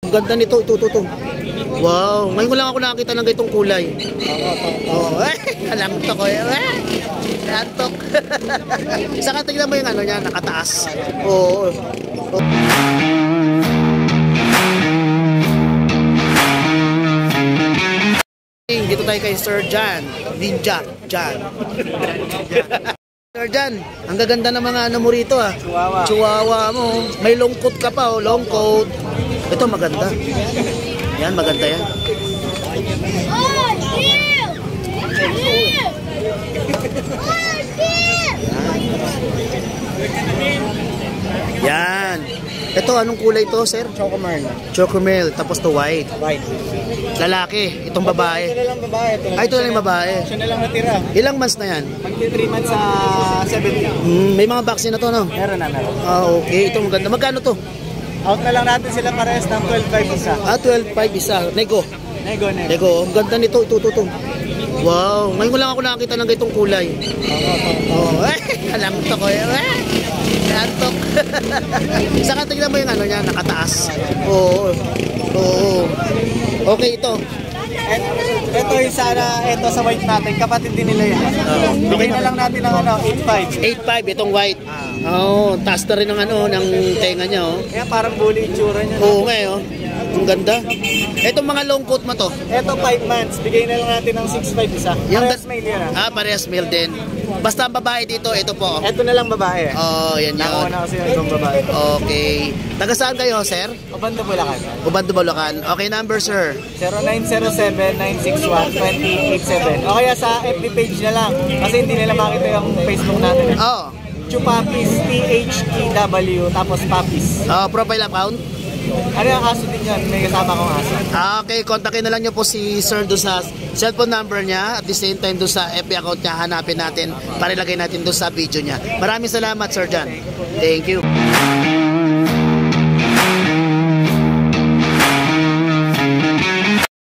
Ang ganda nito, ito. Wow, ngayon ko lang ako nakakita ng ganitong kulay. Oo, alantok ko. Alantok. Saka tignan mo yung ano niya, nakataas. Oo. Dito tayo kay Sir Jan. Ninja Jan. Sir Jan, ang gaganda ng mga ano mo rito ah. Chihuahua mo. May long coat ka pa oh, long coat. Ito maganda. Yan, maganda yan. Yan. Ito, anong kulay to, sir? Chocomel. Chocomel, tapos to white. White. Lalaki, itong babae. Ito na lang babae. Ay, ito na lang babae. Siya na lang natira. Ilang months na yan? Magti 3 months sa 70. May mga vaccine na to, no? Meron na. Ah, okay. Ito maganda. Magkano to? Out na lang natin sila parehas ng 12.5 isa. Ah, 12.5 isa. Nego. Nego. Ang ganda nito. Ito. Wow. Ngayon ko lang ako nakakita ng ganitong kulay. Oo. Alantok ko. Alantok. Saka tignan mo yung ano niya, nakataas. Oo. Okay, ito. Ito yung sana, ito sa white natin. Kapatid din nila yan. Bigay na lang natin ng 8.5. 8.5 itong white. Taas na rin ng ano, ng tenga niya, oh. Kaya parang bully itsura niya. Oo nga, oh. Ang ganda. Itong mga long coat mo to? Ito 5 months. Bigay na lang natin ng 6.5 isa. Parehas male yan. Parehas male din. Basta ang babae dito, ito po. Ito na lang babae. Yan. Nakuha na kasi yung babae. Okay. Taga saan kayo, sir? Ubando, Bulacan. Ubando, Bulacan. Okay, number, sir? 0907-961-2087. O kaya sa FB page na lang. Kasi hindi nila makita yung Facebook natin. Chupapis, THTW, tapos Papis. Profile account? Ano yung aso din yan? May kasama kong aso. Okay, kontakin na lang nyo po si sir doon sa cellphone number niya. At the same time doon sa FB account niya, hanapin natin para ilagay natin doon sa video niya. Maraming salamat, Sir Jan. Thank you.